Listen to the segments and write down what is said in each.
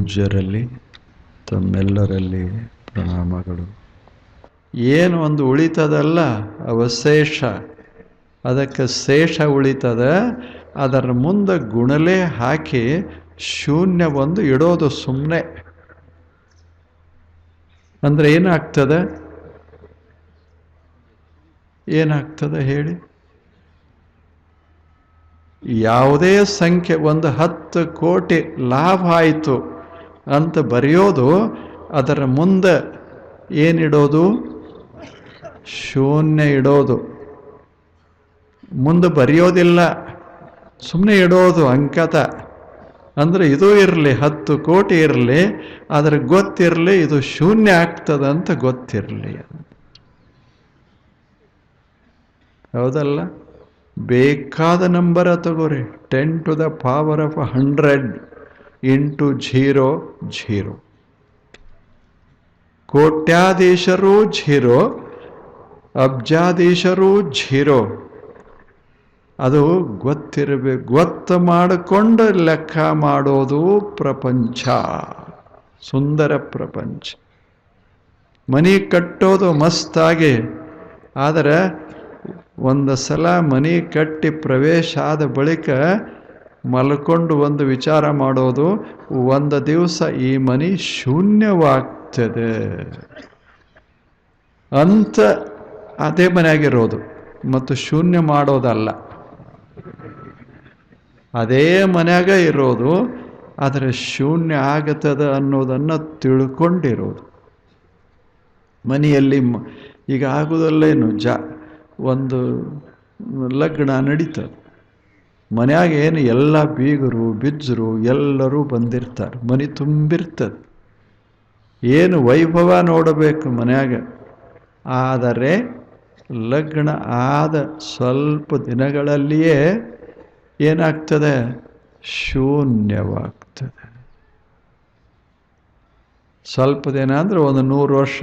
ಪೂಜ್ಯರಲ್ಲಿ ತಮ್ಮೆಲ್ಲರಲ್ಲಿ ಪ್ರಣಾಮಗಳು. ಏನು ಒಂದು ಉಳಿತದಲ್ಲ ಅವಶೇಷ, ಅದಕ್ಕೆ ಶೇಷ ಉಳಿತದ, ಅದರ ಮುಂದೆ ಗುಣಲೇ ಹಾಕಿ ಶೂನ್ಯ ಒಂದು ಇಡೋದು ಸುಮ್ಮನೆ. ಅಂದರೆ ಏನಾಗ್ತದೆ? ಏನಾಗ್ತದೆ ಹೇಳಿ? ಯಾವುದೇ ಸಂಖ್ಯೆ, ಒಂದು 10 ಕೋಟಿ ಲಾಭ ಆಯಿತು ಅಂತ ಬರೆಯೋದು, ಅದರ ಮುಂದೆ ಏನಿಡೋದು? ಶೂನ್ಯ ಇಡೋದು. ಮುಂದೆ ಬರೆಯೋದಿಲ್ಲ, ಸುಮ್ಮನೆ ಇಡೋದು ಅಂಕತ. ಅಂದರೆ ಇದು ಇರಲಿ, 10 ಕೋಟಿ ಇರಲಿ, ಅದರ ಗೊತ್ತಿರಲಿ ಇದು ಶೂನ್ಯ ಆಗ್ತದಂತ ಗೊತ್ತಿರಲಿ. ಹೌದಲ್ಲ? ಬೇಕಾದ ನಂಬರ ತಗೋರಿ, 10⁻100 ಇಂಟು 0. ಕೋಟ್ಯಾಧೀಶರು 0, ಅಬ್ಜಾಧೀಶರು 0. ಅದು ಗೊತ್ತಿರಬೇಕು. ಗೊತ್ತು ಮಾಡಿಕೊಂಡು ಲೆಕ್ಕ ಮಾಡೋದು ಪ್ರಪಂಚ, ಸುಂದರ ಪ್ರಪಂಚ. ಮನೆ ಕಟ್ಟೋದು ಮಸ್ತಾಗಿ, ಆದರೆ ಒಂದು ಸಲ ಮನೆ ಕಟ್ಟಿ ಪ್ರವೇಶ ಆದ ಬಳಿಕ ಮಲ್ಕೊಂಡು ಒಂದು ವಿಚಾರ ಮಾಡೋದು, ಒಂದು ದಿವಸ ಈ ಮನೆ ಶೂನ್ಯವಾಗ್ತದೆ ಅಂತ ಅದೇ ಮನೆಯಾಗಿರೋದು. ಮತ್ತು ಶೂನ್ಯ ಮಾಡೋದಲ್ಲ, ಅದೇ ಮನ್ಯಾಗ ಇರೋದು, ಆದರೆ ಶೂನ್ಯ ಆಗತ್ತದ ಅನ್ನೋದನ್ನು ತಿಳ್ಕೊಂಡಿರೋದು. ಮನೆಯಲ್ಲಿ ಈಗ ಆಗೋದಲ್ಲೇನು, ಒಂದು ಲಗ್ನ ನಡೀತದೆ, ಮನ್ಯಾಗ ಏನು ಎಲ್ಲ ಬೀಗರು ಬಿಜ್ಜರು ಎಲ್ಲರೂ ಬಂದಿರ್ತಾರೆ, ಮನೆ ತುಂಬಿರ್ತದೆ, ಏನು ವೈಭವ ನೋಡಬೇಕು ಮನ್ಯಾಗ. ಆದರೆ ಲಗ್ನ ಆದ ಸ್ವಲ್ಪ ದಿನಗಳಲ್ಲಿಯೇ ಏನಾಗ್ತದೆ? ಶೂನ್ಯವಾಗ್ತದೆ. ಸ್ವಲ್ಪ ದಿನ ಅಂದರೆ ಒಂದು 100 ವರ್ಷ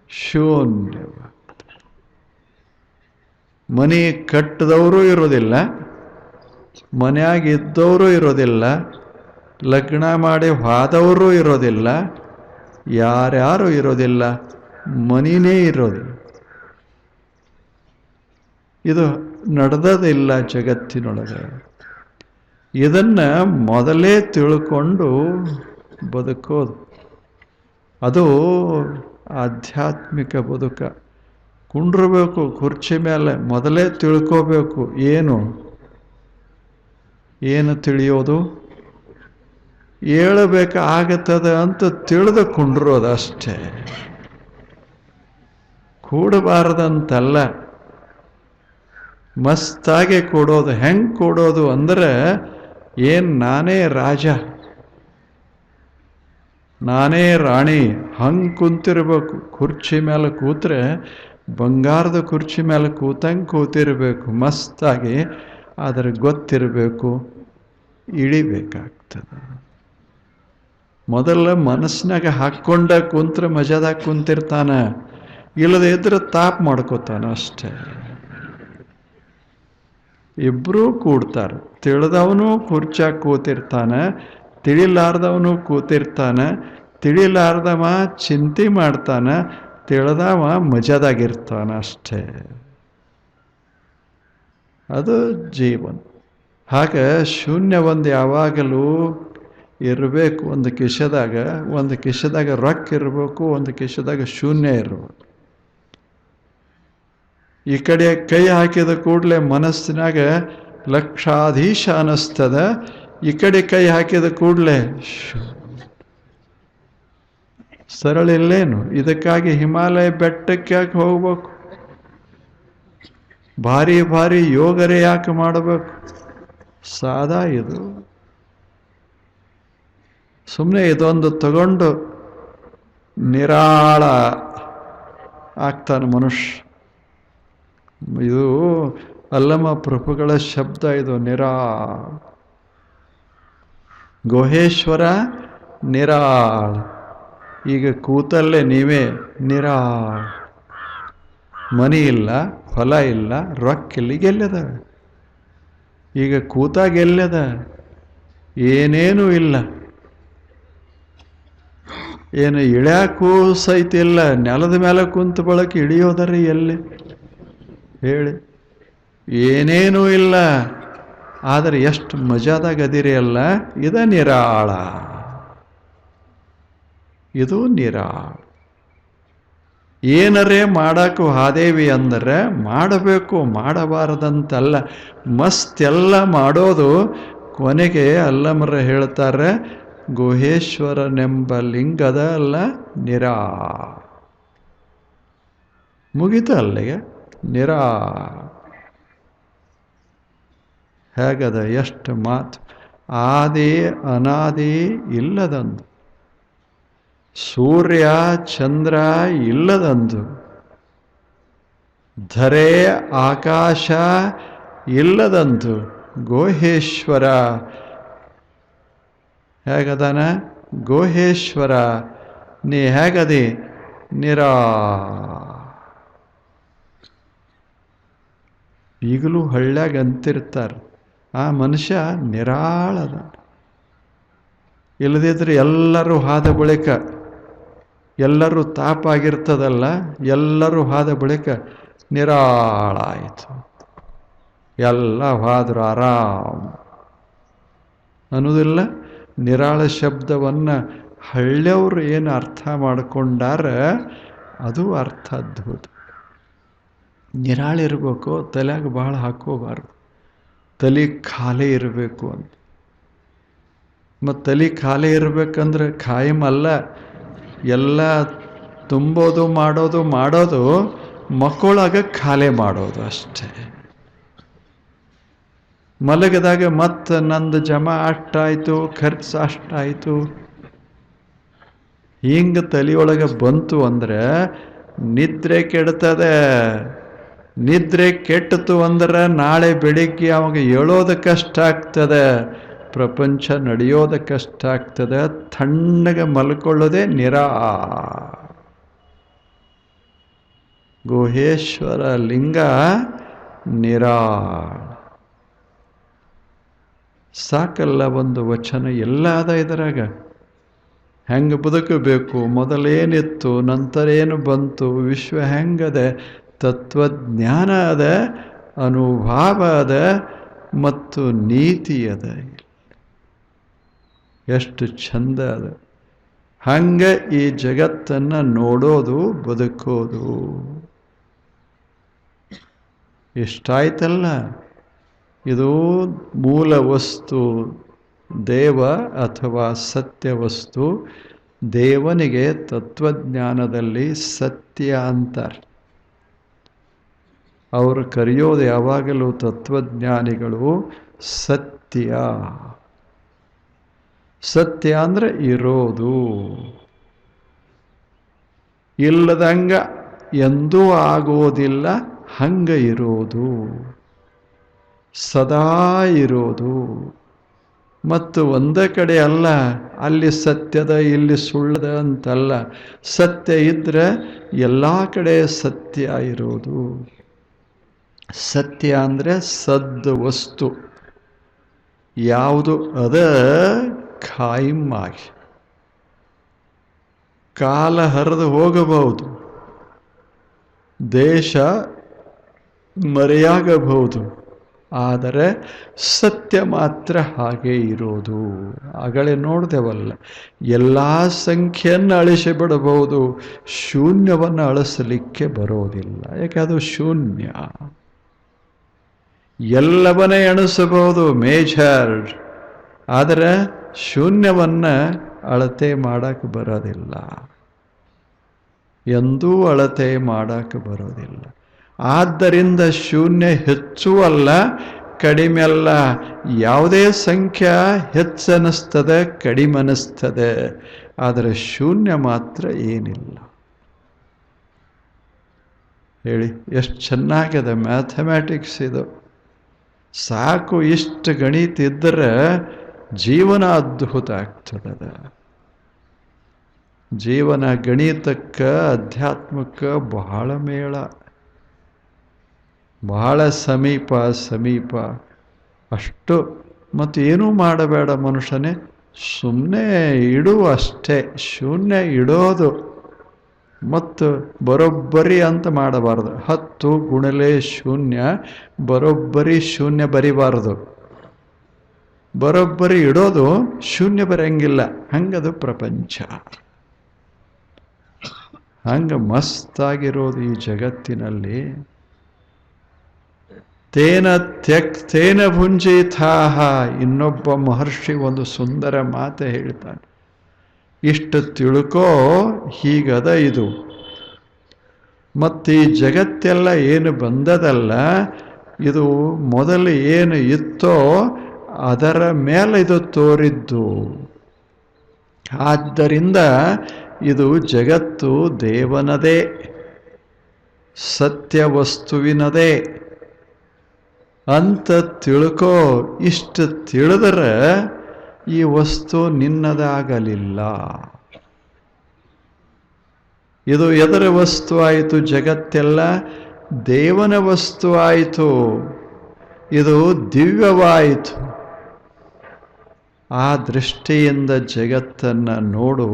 ಶೂನ್ಯವಾಗ್ತದೆ. ಮನೆ ಕಟ್ಟಿದವರು ಇರೋದಿಲ್ಲ, ಮನೆಯಾಗಿದ್ದವರು ಇರೋದಿಲ್ಲ, ಲಗ್ನ ಮಾಡಿ ಹೋದವರು ಇರೋದಿಲ್ಲ, ಯಾರ್ಯಾರು ಇರೋದಿಲ್ಲ, ಮನಿನೇ ಇರೋದಿಲ್ಲ. ಇದು ನಡೆದದಿಲ್ಲ ಜಗತ್ತಿನೊಳಗೆ. ಇದನ್ನು ಮೊದಲೇ ತಿಳ್ಕೊಂಡು ಬದುಕೋದು, ಅದು ಆಧ್ಯಾತ್ಮಿಕ ಬದುಕ. ಕುಂಡ್ರಬೇಕು ಕುರ್ಚಿ ಮೇಲೆ, ಮೊದಲೇ ತಿಳ್ಕೋಬೇಕು. ಏನು ತಿಳಿಯೋದು? ಆಗತ್ತದ ಅಂತ ತಿಳಿದು ಕುಂಡ್ರೋದು ಅಷ್ಟೇ, ಕೂಡಬಾರದಂತಲ್ಲ. ಮಸ್ತಾಗೆ ಕೊಡೋದು. ಹೆಂಗೆ ಕೊಡೋದು ಅಂದರೆ, ನಾನೇ ರಾಜ ನಾನೇ ರಾಣಿ ಹಂಗೆ ಕುಂತಿರ್ಬೇಕು. ಕುರ್ಚಿ ಮೇಲೆ ಕೂತ್ರೆ ಬಂಗಾರದ ಕುರ್ಚಿ ಮೇಲೆ ಕೂತಂಗೆ ಕೂತಿರ್ಬೇಕು, ಮಸ್ತಾಗಿ. ಆದರೆ ಗೊತ್ತಿರಬೇಕು, ಇಳಿಬೇಕಾಗ್ತದೆ. ಮೊದಲ ಮನಸ್ಸಿನಾಗ ಹಾಕ್ಕೊಂಡ ಕುಂತ್ರೆ ಮಜಾದಾಗ ಕುಂತಿರ್ತಾನ, ಇಲ್ಲದೆ ಇದ್ರೆ ತಾಪ್ ಮಾಡ್ಕೋತಾನ ಅಷ್ಟೇ. ಇಬ್ಬರೂ ಕೂಡ್ತಾರೆ. ತಿಳಿದವನು ಕುರ್ಚಾಗ ಕೂತಿರ್ತಾನೆ, ತಿಳಿಲಾರ್ದವನು ಕೂತಿರ್ತಾನೆ. ತಿಳಿಲಾರ್ದವ ಚಿಂತೆ ಮಾಡ್ತಾನೆ, ತಿಳಿದವ ಮಜಾದಾಗಿರ್ತಾನೆ ಅಷ್ಟೇ. ಅದು ಜೀವನ. ಹಾಗೆ ಶೂನ್ಯ ಒಂದು ಯಾವಾಗಲೂ ಇರಬೇಕು. ಒಂದು ಕಿಶೆದಾಗ ರೊಕ್ಕ ಇರಬೇಕು, ಒಂದು ಕಿಶೆದಾಗ ಶೂನ್ಯ ಇರಬೇಕು. ಈ ಕಡೆ ಕೈ ಹಾಕಿದ ಕೂಡಲೇ ಮನಸ್ಸಿನಾಗ ಲಕ್ಷಾಧೀಶ ಅನ್ನಿಸ್ತದ, ಈ ಕಡೆ ಕೈ ಹಾಕಿದ ಕೂಡಲೇ ಸರಳ ಇಲ್ಲೇನು? ಇದಕ್ಕಾಗಿ ಹಿಮಾಲಯ ಬೆಟ್ಟಕ್ಕೆ ಯಾಕೆ ಹೋಗ್ಬೇಕು? ಭಾರಿ ಭಾರಿ ಯೋಗರೇ ಯಾಕೆ ಮಾಡಬೇಕು? ಸಾದಾ ಇದು. ಸುಮ್ಮನೆ ಇದೊಂದು ತಗೊಂಡು ನಿರಾಳ ಆಗ್ತಾನೆ ಮನುಷ್ಯ. ಇದು ಅಲ್ಲಮ ಪ್ರಭುಗಳ ಶಬ್ದ ಇದು, ಗುಹೇಶ್ವರ ನಿರಾಳ. ಈಗ ಕೂತಲ್ಲೇ ನೀವೇ ನಿರಾಳ. ಮನಿ ಇಲ್ಲ, ಹೊಲ ಇಲ್ಲ, ರೊಕ್ಕ ಇಲ್ಲ, ಗೆಲ್ಲದ. ಈಗ ಕೂತಾಗ ಎಲ್ಲದ? ಏನೇನೂ ಇಲ್ಲ. ಏನು ಇಳ್ಯಾಕೂ ಸಹಿತ ಇಲ್ಲ. ನೆಲದ ಮೇಲೆ ಕುಂತ ಬಳಕ ಇಳಿಯೋದರಿ ಎಲ್ಲಿ ಹೇಳಿ? ಏನೇನೂ ಇಲ್ಲ. ಆದರೆ ಎಷ್ಟು ಮಜಾದಾಗ ಅದಿರಿ ಅಲ್ಲ. ಇದು ನಿರಾಳ, ಇದು ನಿರಾಳ. ಏನರೇ ಮಾಡಕ್ಕೆ ಹಾದೇವಿ ಅಂದರೆ ಮಾಡಬೇಕು, ಮಾಡಬಾರದಂತಲ್ಲ. ಮಸ್ತೆಲ್ಲ ಮಾಡೋದು. ಕೊನೆಗೆ ಅಲ್ಲಮರ ಹೇಳ್ತಾರೆ, ಗುಹೇಶ್ವರನೆಂಬ ಲಿಂಗದ ಅಲ್ಲ ನಿರಾ. ಮುಗಿತು ಅಲ್ಲಿಗೆ ನಿರಾ. ಹೇಗದ ಎಷ್ಟು ಮಾತು. ಆದಿ ಅನಾದಿ ಇಲ್ಲದಂದು, ಸೂರ್ಯ ಚಂದ್ರ ಇಲ್ಲದಂದು, ಧರೆ ಆಕಾಶ ಇಲ್ಲದಂದು ಗುಹೇಶ್ವರ ಹೇಗದಾನ? ಗುಹೇಶ್ವರ ನೀ ಹೇಗದಿ? ನಿರಾ. ಈಗಲೂ ಹಳ್ಳ್ಯಾಗ ಅಂತಿರ್ತಾರೆ, ಆ ಮನುಷ್ಯ ನಿರಾಳದ. ಇಲ್ಲದಿದ್ರೆ ಎಲ್ಲರೂ ಹಾದ ಬಳಿಕ, ಎಲ್ಲರೂ ತಾಪಾಗಿರ್ತದಲ್ಲ, ಎಲ್ಲರೂ ಹಾದ ಬಳಿಕ ನಿರಾಳ ಆಯಿತು. ಎಲ್ಲ ಹಾದ್ರು ಆರಾಮ್ ಅನ್ನೋದಿಲ್ಲ. ನಿರಾಳ ಶಬ್ದವನ್ನು ಹಳ್ಳಿಯವರು ಏನು ಅರ್ಥ ಮಾಡಿಕೊಂಡಾರ ಅದು ಅರ್ಥ ಅದ್ಭುತ. ನಿರಾಳಿರ್ಬೇಕು, ತಲೆಯಾಗ ಭಾಳ ಹಾಕೋಬಾರ್ದು. ತಲೆ ಖಾಲಿ ಇರಬೇಕು ಅಂತ. ಮತ್ತು ತಲೆ ಖಾಲಿ ಇರಬೇಕಂದ್ರೆ ಖಾಯಂ ಅಲ್ಲ. ಎಲ್ಲ ತುಂಬೋದು ಮಾಡೋದು ಮಕ್ಕಳಾಗ ಖಾಲಿ ಮಾಡೋದು ಅಷ್ಟೇ. ಮಲಗಿದಾಗ ಮತ್ತೆ ನಂದು ಜಮಾ ಅಷ್ಟಾಯಿತು, ಖರ್ಚು ಅಷ್ಟಾಯಿತು, ಹಿಂಗೆ ತಲೆಯೊಳಗೆ ಬಂತು ಅಂದರೆ ನಿದ್ರೆ ಕೆಡ್ತದೆ. ನಿದ್ರೆ ಕೆಟ್ಟಿತು ಅಂದ್ರೆ ನಾಳೆ ಬೆಳಿಗ್ಗೆ ಅವಾಗ ಏಳೋದಕ್ಕಷ್ಟ ಆಗ್ತದೆ, ಪ್ರಪಂಚ ನಡೆಯೋದಕ್ಕಷ್ಟ ಆಗ್ತದೆ. ತಣ್ಣಗೆ ಮಲ್ಕೊಳ್ಳೋದೇ ನಿರಾ. ಗುಹೇಶ್ವರ ಲಿಂಗ ನಿರಾ. ಸಾಕಲ್ಲ ಒಂದು ವಚನ ಎಲ್ಲ ಅದ ಇದರಾಗ. ಹೆಂಗೆ ಬದುಕಬೇಕು, ಮೊದಲೇನಿತ್ತು, ನಂತರ ಏನು ಬಂತು, ವಿಶ್ವ ಹೆಂಗದೆ, ತತ್ವಜ್ಞಾನ ಅದ, ಅನುಭಾವ ಅದ ಮತ್ತು ನೀತಿ ಅದ. ಎಷ್ಟು ಚಂದ ಅದ. ಹಂಗೆ ಈ ಜಗತ್ತನ್ನು ನೋಡೋದು, ಬದುಕೋದು. ಇಷ್ಟಾಯ್ತಲ್ಲ. ಇದು ಮೂಲ ವಸ್ತು ದೇವ ಅಥವಾ ಸತ್ಯ ವಸ್ತು. ದೇವನಿಗೆ ತತ್ವಜ್ಞಾನದಲ್ಲಿ ಸತ್ಯ ಅಂತಾರೆ. ಅವರು ಕರೆಯೋದು ಯಾವಾಗಲೂ ತತ್ವಜ್ಞಾನಿಗಳು ಸತ್ಯ. ಸತ್ಯ ಅಂದರೆ ಇರೋದು, ಇಲ್ಲದಂಗ ಎಂದೂ ಆಗೋದಿಲ್ಲ, ಹಂಗ ಇರೋದು, ಸದಾ ಇರೋದು. ಮತ್ತು ಒಂದೇ ಕಡೆ ಅಲ್ಲ, ಅಲ್ಲಿ ಸತ್ಯದ ಇಲ್ಲಿ ಸುಳ್ಳದ ಅಂತಲ್ಲ. ಸತ್ಯ ಇದ್ರೆ ಎಲ್ಲ ಕಡೆ ಸತ್ಯ ಇರೋದು. ಸತ್ಯ ಅಂದರೆ ಸದ್ ವಸ್ತು. ಯಾವುದು ಅದ ಖಾಯಿಂ ಆಗಿ. ಕಾಲ ಹರಿದು ಹೋಗಬಹುದು, ದೇಶ ಮರೆಯಾಗಬಹುದು, ಆದರೆ ಸತ್ಯ ಮಾತ್ರ ಹಾಗೆ ಇರೋದು. ಆಗಲೇ ನೋಡ್ದೇವಲ್ಲ, ಎಲ್ಲ ಸಂಖ್ಯೆಯನ್ನು ಅಳಿಸಿಬಿಡಬಹುದು, ಶೂನ್ಯವನ್ನು ಅಳಿಸಲಿಕ್ಕೆ ಬರೋದಿಲ್ಲ. ಯಾಕೆ? ಅದು ಶೂನ್ಯ. ಎಲ್ಲವನ್ನೇ ಎಣಿಸಬಹುದು, ಮೇಜರ್, ಆದರೆ ಶೂನ್ಯವನ್ನು ಅಳತೆ ಮಾಡಕ್ಕೆ ಬರೋದಿಲ್ಲ. ಎಂದೂ ಅಳತೆ ಮಾಡಕ್ಕೆ ಬರೋದಿಲ್ಲ. ಆದ್ದರಿಂದ ಶೂನ್ಯ ಹೆಚ್ಚು ಅಲ್ಲ, ಕಡಿಮೆ ಅಲ್ಲ. ಯಾವುದೇ ಸಂಖ್ಯೆ ಹೆಚ್ಚನಿಸ್ತದೆ, ಕಡಿಮೆ ಅನ್ನಿಸ್ತದೆ, ಆದರೆ ಶೂನ್ಯ ಮಾತ್ರ ಏನಿಲ್ಲ. ಹೇಳಿ, ಎಷ್ಟು ಚೆನ್ನಾಗಿದೆ ಮ್ಯಾಥಮ್ಯಾಟಿಕ್ಸ್ ಇದು. ಸಾಕು, ಇಷ್ಟು ಗಣಿತ ಇದ್ದರೆ ಜೀವನ ಅದ್ಭುತ ಆಗ್ತದೆ. ಜೀವನ ಗಣಿತಕ್ಕೆ ಅಧ್ಯಾತ್ಮಕ್ಕೆ ಬಹಳ ಮೇಳ, ಬಹಳ ಸಮೀಪ. ಅಷ್ಟು. ಮತ್ತು ಏನೂ ಮಾಡಬೇಡ ಮನುಷ್ಯನೇ, ಸುಮ್ಮನೆ ಇಡು ಅಷ್ಟೇ, ಶೂನ್ಯ ಇಡೋದು ಮತ್ತು ಬರೋಬ್ಬರಿ ಅಂತ ಮಾಡಬಾರ್ದು. 10 ಗುಣಲೆ ಶೂನ್ಯ, ಬರೋಬ್ಬರಿ ಶೂನ್ಯ ಬರಿಬಾರ್ದು. ಬರೋಬ್ಬರಿ ಇಡೋದು, ಶೂನ್ಯ ಬರಂಗಿಲ್ಲ. ಹಂಗದು ಪ್ರಪಂಚ. ಹಂಗ ಮಸ್ತಾಗಿರೋದು ಈ ಜಗತ್ತಿನಲ್ಲಿ. ತೇನ ಭುಂಜಿತಾಹ. ಇನ್ನೊಬ್ಬ ಮಹರ್ಷಿ ಒಂದು ಸುಂದರ ಮಾತು ಹೇಳ್ತಾನೆ. ಇಷ್ಟು ತಿಳ್ಕೋ, ಹೀಗದ ಇದು. ಮತ್ತು ಈ ಜಗತ್ತೆಲ್ಲ ಏನು ಬಂದದಲ್ಲ, ಇದು ಮೊದಲು ಏನು ಇತ್ತೋ ಅದರ ಮೇಲೆ ಇದು ತೋರಿದ್ದು. ಆದ್ದರಿಂದ ಇದು ಜಗತ್ತು ದೇವನದೇ, ಸತ್ಯ ವಸ್ತುವಿನದೇ ಅಂತ ತಿಳ್ಕೋ. ಇಷ್ಟು ತಿಳಿದರೆ ಈ ವಸ್ತು ನಿನ್ನದಾಗಲಿಲ್ಲ. ಇದು ಎದರ ವಸ್ತು ಆಯಿತು? ಜಗತ್ತೆಲ್ಲ ದೇವನ ವಸ್ತು ಆಯಿತು. ಇದು ದಿವ್ಯವಾಯಿತು. ಆ ದೃಷ್ಟಿಯಿಂದ ಜಗತ್ತನ್ನು ನೋಡು.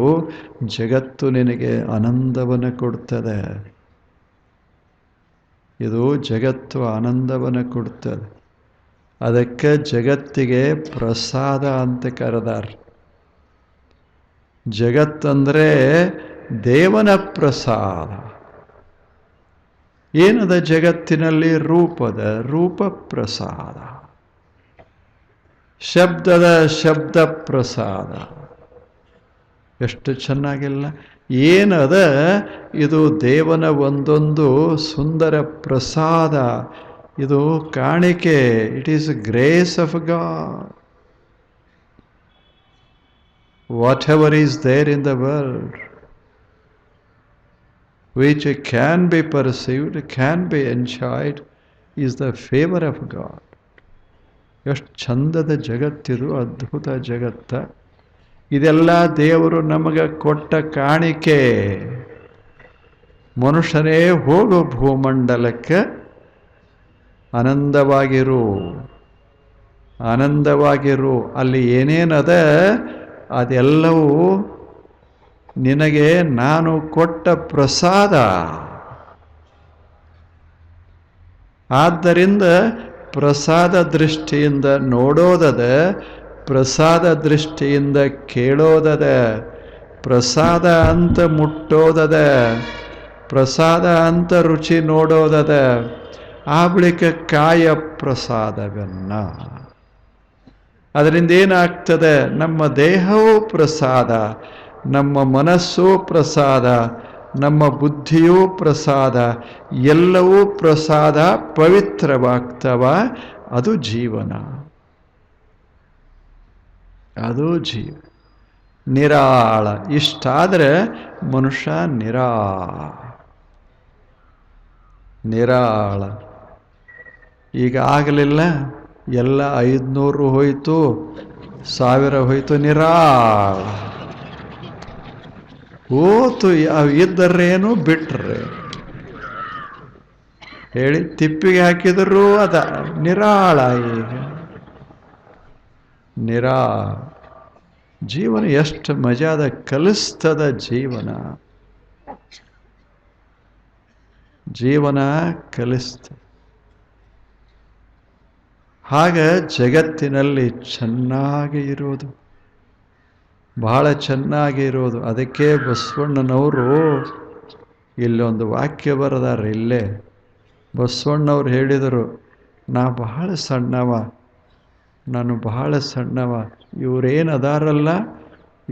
ಜಗತ್ತು ನಿನಗೆ ಆನಂದವನ್ನು ಕೊಡ್ತದೆ. ಇದು ಜಗತ್ತು ಆನಂದವನ್ನು ಕೊಡ್ತದೆ. ಅದಕ್ಕೆ ಜಗತ್ತಿಗೆ ಪ್ರಸಾದ ಅಂತ ಕರೆದಾರ. ಜಗತ್ತಂದರೆ ದೇವನ ಪ್ರಸಾದ. ಏನದ ಜಗತ್ತಿನಲ್ಲಿ? ರೂಪದ ರೂಪ ಪ್ರಸಾದ, ಶಬ್ದದ ಶಬ್ದ ಪ್ರಸಾದ. ಎಷ್ಟು ಚೆನ್ನಾಗಿಲ್ಲ. ಏನದ? ಇದು ದೇವನ ಒಂದೊಂದು ಸುಂದರ ಪ್ರಸಾದ. ಇದು ಕಾಣಿಕೆ. It is grace of God. Whatever is there in the world which can be perceived, can be enjoyed, is the favor of God. ಎಷ್ಟು ಚಂದದ ಜಗತ್ತಿದು, ಅದ್ಭುತ ಜಗತ್ತ. ಇದೆಲ್ಲ ದೇವರು ನಮಗೆ ಕೊಟ್ಟ ಕಾಣಿಕೆ. ಮನುಷ್ಯನೇ ಹೋಗು ಭೂಮಂಡಲಕ್ಕೆ, ಆನಂದವಾಗಿರು, ಆನಂದವಾಗಿರು. ಅಲ್ಲಿ ಏನೇನದ ಅದೆಲ್ಲವೂ ನಿನಗೆ ನಾನು ಕೊಟ್ಟ ಪ್ರಸಾದ. ಆದ್ದರಿಂದ ಪ್ರಸಾದ ದೃಷ್ಟಿಯಿಂದ ನೋಡೋದದ, ಪ್ರಸಾದ ದೃಷ್ಟಿಯಿಂದ ಕೇಳೋದದ, ಪ್ರಸಾದ ಅಂತ ಮುಟ್ಟೋದದ, ಪ್ರಸಾದ ಅಂತ ರುಚಿ ನೋಡೋದದ. ಆ ಬಳಿಕ ಕಾಯ ಪ್ರಸಾದವನ್ನ. ಅದರಿಂದ ಏನಾಗ್ತದೆ? ನಮ್ಮ ದೇಹವೂ ಪ್ರಸಾದ, ನಮ್ಮ ಮನಸ್ಸು ಪ್ರಸಾದ, ನಮ್ಮ ಬುದ್ಧಿಯೂ ಪ್ರಸಾದ, ಎಲ್ಲವೂ ಪ್ರಸಾದ, ಪವಿತ್ರವಾಗ್ತವ. ಅದು ಜೀವನ, ಅದು ಜೀವ. ನಿರಾಳ. ಇಷ್ಟಾದರೆ ಮನುಷ್ಯ ನಿರಾಳ. ಈಗ ಆಗಲಿಲ್ಲ, ಎಲ್ಲ 500 ಹೋಯಿತು, 1000 ಹೋಯಿತು, ನಿರಾಳ ಹೋತು. ಇದ್ದರೇನು ಬಿಟ್ರೆ ಹೇಳಿ, ತಿಪ್ಪಿಗೆ ಹಾಕಿದರೂ ಅದ ನಿರಾಳ. ಈಗ ಜೀವನ ಎಷ್ಟು ಮಜಾದ, ಕಲಿಸ್ತದ ಜೀವನ ಕಲಿಸ್ತದೆ. ಹಾಗ ಜಗತ್ತಿನಲ್ಲಿ ಚೆನ್ನಾಗಿ ಇರೋದು, ಬಹಳ ಚೆನ್ನಾಗಿ ಇರೋದು. ಅದಕ್ಕೆ ಬಸವಣ್ಣನವರು ಇಲ್ಲೊಂದು ವಾಕ್ಯ ಬರೆದಾರೆ. ಇಲ್ಲೇ ಬಸವಣ್ಣವ್ರು ಹೇಳಿದರು, ನಾನು ಬಹಳ ಸಣ್ಣವ. ಇವರೇನದಾರಲ್ಲ,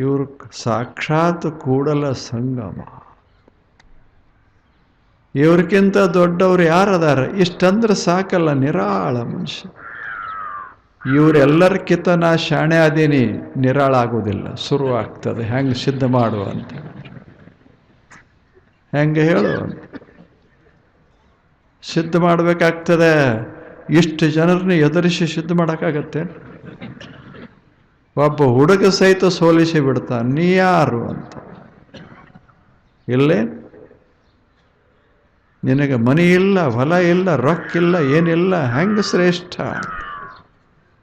ಇವರು ಸಾಕ್ಷಾತ್ ಕೂಡಲ ಸಂಗಮ. ಇವ್ರಿಗಿಂತ ದೊಡ್ಡವ್ರು ಯಾರದಾರ? ಇಷ್ಟಂದ್ರೆ ಸಾಕಲ್ಲ, ನಿರಾಳ ಮನುಷ್ಯ. ಇವರೆಲ್ಲರಿಗಿಂತ ನಾ ಶಾಣೆ ಅದೀನಿ, ನಿರಾಳ ಆಗೋದಿಲ್ಲ, ಶುರು ಆಗ್ತದೆ. ಹೆಂಗೆ ಸಿದ್ಧ ಮಾಡುವ ಅಂತ, ಹೆಂಗೆ ಹೇಳು, ಸಿದ್ಧ ಮಾಡಬೇಕಾಗ್ತದೆ. ಇಷ್ಟು ಜನರನ್ನ ಎದುರಿಸಿ ಸಿದ್ಧ ಮಾಡೋಕ್ಕಾಗತ್ತೆ? ಒಬ್ಬ ಹುಡುಗ ಸಹಿತ ಸೋಲಿಸಿ ಬಿಡ್ತಾನೆ. ನೀ ಯಾರು ಅಂತ. ಇಲ್ಲೇ ನಿನಗೆ ಮನಿ ಇಲ್ಲ, ಹೊಲ ಇಲ್ಲ, ರೊಕ್ಕ ಇಲ್ಲ, ಏನಿಲ್ಲ, ಹೆಂಗೆ ಶ್ರೇಷ್ಠ?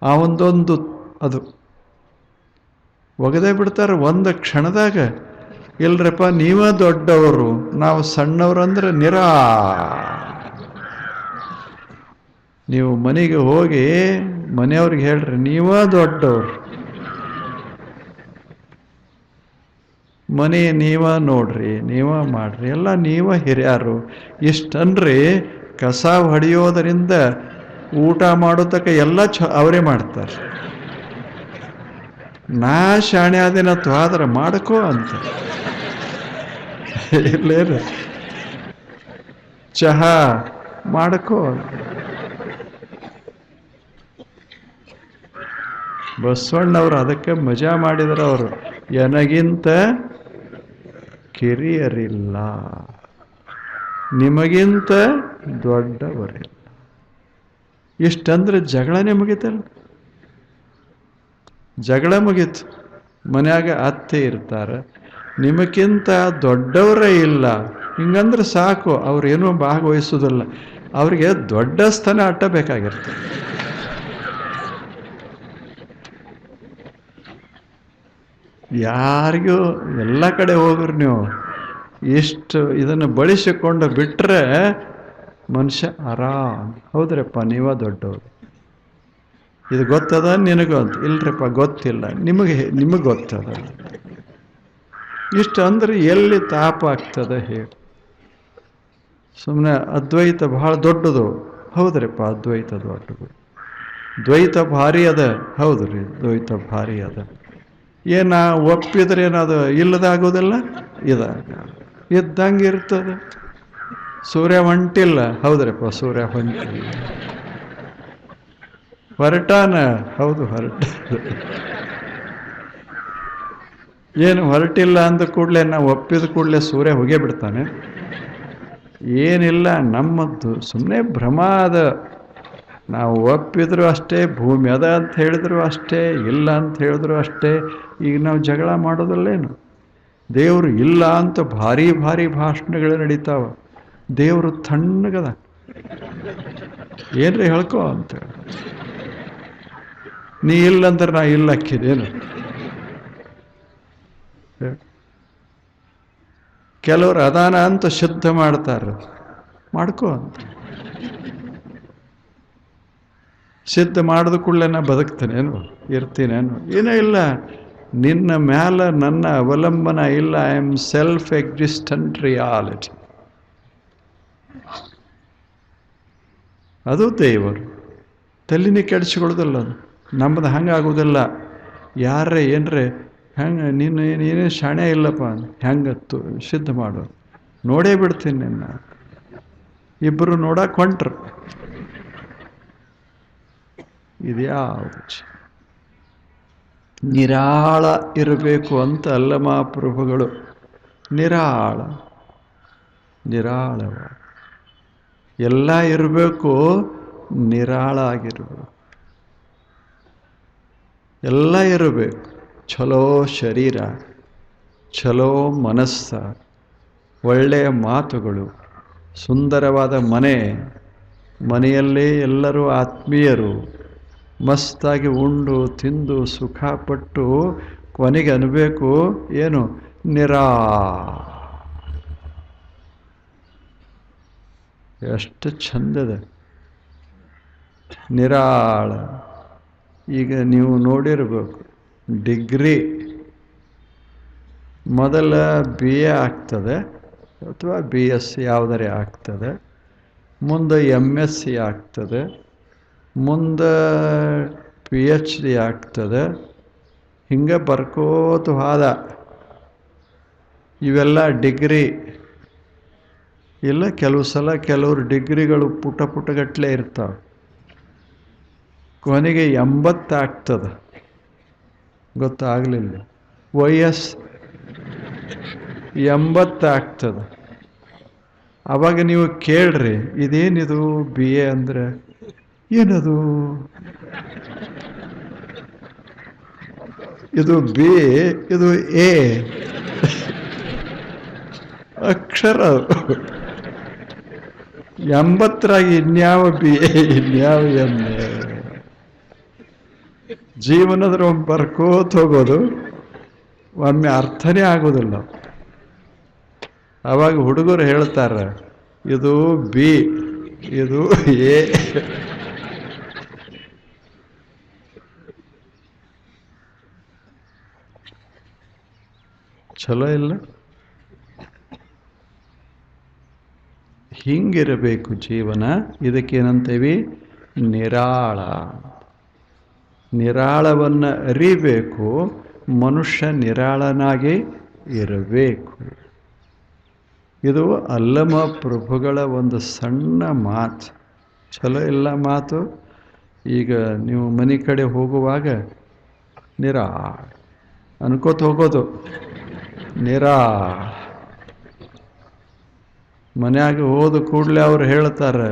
ಆ ಒಂದೊಂದು ಅದು ಒಗದೇ ಬಿಡ್ತಾರೆ ಒಂದು ಕ್ಷಣದಾಗ. ಇಲ್ರಪ್ಪ ನೀವ ದೊಡ್ಡವರು, ನಾವು ಸಣ್ಣವರು ಅಂದ್ರೆ ನೀವು ಮನೆಗೆ ಹೋಗಿ ಮನೆಯವ್ರಿಗೆ ಹೇಳ್ರಿ ನೀವ ದೊಡ್ಡವ್ರು, ಮನೆ ನೀವ ನೋಡ್ರಿ, ನೀವ ಮಾಡ್ರಿ, ಎಲ್ಲ ನೀವ ಹಿರಿಯರು ಇಷ್ಟನ್ರಿ. ಕಸ ಹೊಡೆಯೋದರಿಂದ ಊಟ ಮಾಡೋದಕ್ಕೆ ಎಲ್ಲ ಅವರೇ ಮಾಡ್ತಾರೆ. ನಾ ಶಾಣೆ ಆದಿನತ್ತು ಆದ್ರೆ ಮಾಡ್ಕೋ ಅಂತ. ಇಲ್ಲೇನು ಚಹಾ ಮಾಡ್ಕೋ. ಬಸವಣ್ಣವ್ರು ಅದಕ್ಕೆ ಮಜಾ ಮಾಡಿದ್ರು. ಅವರು ನನಗಿಂತ ಕಿರಿಯರಿಲ್ಲ, ನಿಮಗಿಂತ ದೊಡ್ಡವರಿಲ್ಲ. ಇಷ್ಟಂದ್ರೆ ಜಗಳನೇ ಮುಗೀತಲ್ಲ. ಜಗಳ ಮುಗೀತು. ಮನ್ಯಾಗ ಅತ್ತೆ ಇರ್ತಾರೆ, ನಿಮಗಿಂತ ದೊಡ್ಡವರೇ ಇಲ್ಲ, ಹಿಂಗಂದ್ರೆ ಸಾಕು. ಅವ್ರೇನೂ ಭಾಗವಹಿಸೋದಿಲ್ಲ, ಅವ್ರಿಗೆ ದೊಡ್ಡ ಸ್ಥಾನ ಅಟ್ಟ ಬೇಕಾಗಿರ್ತದೆ. ಯಾರಿಗೂ ಎಲ್ಲ ಕಡೆ ಹೋಗ್ರಿ ನೀವು ಇಷ್ಟು ಇದನ್ನು ಬಳಸಿಕೊಂಡು ಬಿಟ್ರೆ ಮನುಷ್ಯ ಆರಾಮ್. ಹೌದ್ರಪ್ಪ ನೀವ ದೊಡ್ಡವರು, ಇದು ಗೊತ್ತದ ನಿನಗೂ ಅಂತ. ಇಲ್ರಪ್ಪ ಗೊತ್ತಿಲ್ಲ, ನಿಮಗೆ ಗೊತ್ತದ. ಇಷ್ಟು ಅಂದ್ರೆ ಎಲ್ಲಿ ತಾಪ ಆಗ್ತದೆ ಹೇಳಿ. ಸುಮ್ಮನೆ ಅದ್ವೈತ ಬಹಳ ದೊಡ್ಡದು. ಹೌದ್ರಪ್ಪ ಅದ್ವೈತ ದೊಡ್ಡದು, ದ್ವೈತ ಭಾರಿ ಅದ. ಹೌದ್ರಿ ದ್ವೈತ ಭಾರಿ ಅದ. ಏನ ಒಪ್ಪಿದ್ರೆ ಏನದು ಇಲ್ಲದಾಗೋದಿಲ್ಲ, ಇದ್ದಂಗೆ ಇರ್ತದೆ. ಸೂರ್ಯ ಹೊಂಟಿಲ್ಲ, ಹೌದ್ರಪ್ಪ ಸೂರ್ಯ ಹೊಂಟಿಲ್ಲ. ಹೊರಟಾನ, ಹೌದು ಹೊರಟ. ಏನು ಹೊರಟಿಲ್ಲ ಅಂದ ಕೂಡಲೇ ನಾವು ಒಪ್ಪಿದ ಕೂಡಲೇ ಸೂರ್ಯ ಹೋಗೇ ಬಿಡ್ತಾನೆ? ಏನಿಲ್ಲ, ನಮ್ಮದ್ದು ಸುಮ್ಮನೆ ಭ್ರಮ ಅದ. ನಾವು ಒಪ್ಪಿದ್ರು ಅಷ್ಟೇ, ಭೂಮಿ ಅದ ಅಂತ ಹೇಳಿದ್ರು ಅಷ್ಟೇ, ಇಲ್ಲ ಅಂತ ಹೇಳಿದ್ರು ಅಷ್ಟೇ. ಈಗ ನಾವು ಜಗಳ ಮಾಡೋದಲ್ಲೇನು? ದೇವರು ಇಲ್ಲ ಅಂತ ಭಾರಿ ಭಾರಿ ಭಾಷಣಗಳು ನಡೀತಾವ. ದೇವರು ತಣ್ಣಗದ, ಏನ್ರಿ ಹೇಳ್ಕೊ ಅಂತೇಳಿ. ನೀ ಇಲ್ಲಂದ್ರೆ ನಾ ಇಲ್ಲ ಹಾಕಿದೇನು? ಕೆಲವರು ಅದಾನ ಅಂತ ಶುದ್ಧ ಮಾಡ್ತಾರೆ, ಮಾಡ್ಕೋ ಅಂತ. ಸಿದ್ಧ ಮಾಡಿದ ಕೂಡಲೇ ನಾ ಬದುಕ್ತೇನೇನು, ಇರ್ತೀನೇನು? ಏನೂ ಇಲ್ಲ. ನಿನ್ನ ಮ್ಯಾಲ ನನ್ನ ಅವಲಂಬನ ಇಲ್ಲ. I am self existent reality. ಅದು ದೇವರು. ತಲೆನೇ ಕೆಡಿಸ್ಕೊಳ್ಳೋದಿಲ್ಲ ಅದು. ನಮ್ಮದು ಹಂಗಾಗೋದಿಲ್ಲ. ಯಾರೇ ಏನ್ರೆ ಹೆಂಗೆ ನೀನೇ ಶಾಣೆ ಇಲ್ಲಪ್ಪ, ಹೆಂಗತ್ತು ಸಿದ್ಧ ಮಾಡು, ನೋಡೇ ಬಿಡ್ತೀನಿ ನಿನ್ನ. ಇಬ್ಬರು ನೋಡಕ್ಕೆ ಹೊಂಟ್ರು. ಇದ್ಯಾವುದು ನಿರಾಳ ಇರಬೇಕು ಅಂತ ಅಲ್ಲ ಮಹಾಪ್ರಭುಗಳು. ನಿರಾಳ, ನಿರಾಳವ ಎಲ್ಲ ಇರಬೇಕು, ನಿರಾಳ ಆಗಿರಬೇಕು. ಎಲ್ಲ ಇರಬೇಕು. ಚಲೋ ಶರೀರ, ಚಲೋ ಮನಸ್ಸ, ಒಳ್ಳೆಯ ಮಾತುಗಳು, ಸುಂದರವಾದ ಮನೆ, ಮನೆಯಲ್ಲೇ ಎಲ್ಲರೂ ಆತ್ಮೀಯರು, ಮಸ್ತಾಗಿ ಉಂಡು ತಿಂದು ಸುಖಪಟ್ಟು ಕೊನೆಗೆ ಅನ್ಬೇಕು ಏನು? ಎಷ್ಟು ಚಂದದ ನಿರಾಳ. ಈಗ ನೀವು ನೋಡಿರ್ಬೇಕು, ಡಿಗ್ರಿ ಮೊದಲ BA ಆಗ್ತದೆ ಅಥವಾ BSc ಯಾವುದರೇ ಆಗ್ತದೆ, ಮುಂದೆ MSc ಆಗ್ತದೆ, ಮುಂದೆ PhD ಆಗ್ತದೆ. ಹಿಂಗೆ ಬರ್ಕೋತ ಹೋದ. ಇವೆಲ್ಲ ಡಿಗ್ರಿ ಇಲ್ಲ. ಕೆಲವು ಸಲ ಕೆಲವರು ಡಿಗ್ರಿಗಳು ಪುಟಗಟ್ಟಲೆ ಇರ್ತಾವೆ. ಕೊನೆಗೆ 80 ಆಗ್ತದೆ, ಗೊತ್ತಾಗಲಿಲ್ಲ. ವಯಸ್ಸು 80 ಆಗ್ತದೆ. ಅವಾಗ ನೀವು ಕೇಳ್ರಿ, ಇದೇನಿದು BA ಅಂದರೆ ಏನದು? ಇದು B, ಇದು A ಅಕ್ಷರ. 80ರಾಗಿ ಇನ್ಯಾವ BA, ಇನ್ಯಾವ MA? ಜೀವನದ್ರ ಬರ್ಕೋತ ಹೋಗೋದು, ಒಮ್ಮೆ ಅರ್ಥನೇ ಆಗೋದಿಲ್ಲ. ಅವಾಗ ಹುಡುಗರು ಹೇಳ್ತಾರೆ, ಇದು ಬಿ, ಇದು ಎ. ಚಲೋ ಇಲ್ಲ? ಹಿಂಗಿರಬೇಕು ಜೀವನ. ಇದಕ್ಕೇನಂತೇವಿ? ನಿರಾಳ. ನಿರಾಳವನ್ನು ಅರಿಬೇಕು. ಮನುಷ್ಯ ನಿರಾಳನಾಗಿ ಇರಬೇಕು. ಇದು ಅಲ್ಲಮ ಪ್ರಭುಗಳ ಒಂದು ಸಣ್ಣ ಮಾತು. ಚಲೋ ಇಲ್ಲ ಮಾತು? ಈಗ ನೀವು ಮನೆ ಕಡೆ ಹೋಗುವಾಗ ನಿರಾಳ ಅನ್ಕೋತ ಹೋಗೋದು. ನಿರಾಳ. ಮನ್ಯಾಗ ಹೋದ ಕೂಡಲೇ ಅವ್ರು ಹೇಳ್ತಾರೆ,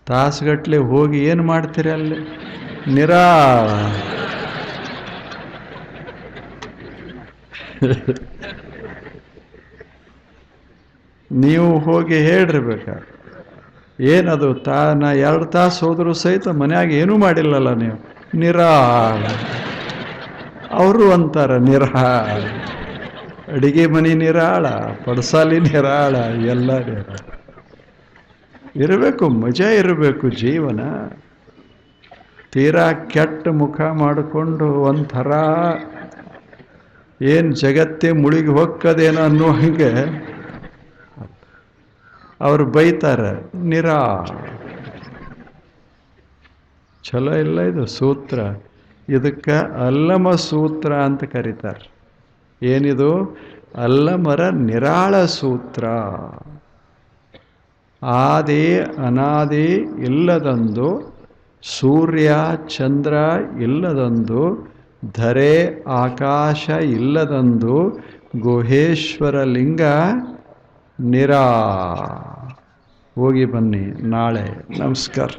ತಾಸುಗಟ್ಟಲೆ ಹೋಗಿ ಏನು ಮಾಡ್ತೀರಿ ಅಲ್ಲಿ? ನಿರಾಳ. ನೀವು ಹೋಗಿ ಹೇಳಿರ್ಬೇಕಾದ್ರೆ, ಏನದು ನಾ 2 ತಾಸು ಹೋದರೂ ಸಹಿತ ಮನ್ಯಾಗ ಏನೂ ಮಾಡಿಲ್ಲಲ್ಲ ನೀವು? ನಿರಾಳ. ಅವರು ಅಂತಾರೆ ನಿರಾಳ. ಅಡಿಗೆ ಮನೆ ನಿರಾಳ, ಪಡಸಾಲಿ ನಿರಾಳ, ಎಲ್ಲ ನಿರಾಳ. ಇರಬೇಕು, ಮಜಾ ಇರಬೇಕು ಜೀವನ. ತೀರಾ ಕೆಟ್ಟ ಮುಖ ಮಾಡಿಕೊಂಡು ಒಂಥರ ಏನು ಜಗತ್ತೇ ಮುಳುಗಿ ಹೋಗ್ತದೇನೋ ಅನ್ನೋ ಹಂಗೆ ಅವರು ಬೈತಾರೆ. ನಿರಾಳ. ಚಲೋ ಇಲ್ಲ ಇದು ಸೂತ್ರ. ಇದಕ್ಕೆ ಅಲ್ಲಮ ಸೂತ್ರ ಅಂತ ಕರೀತಾರೆ. ಏನಿದು? ಅಲ್ಲಮರ ನಿರಾಳ ಸೂತ್ರ. ಆದಿ ಅನಾದಿ ಇಲ್ಲದಂದು, ಸೂರ್ಯ ಚಂದ್ರ ಇಲ್ಲದಂದು, ಧರೆ ಆಕಾಶ ಇಲ್ಲದಂದು ಗುಹೇಶ್ವರ ಲಿಂಗ ನಿರಾಳ. ಹೋಗಿ ಬನ್ನಿ ನಾಳೆ. ನಮಸ್ಕಾರ.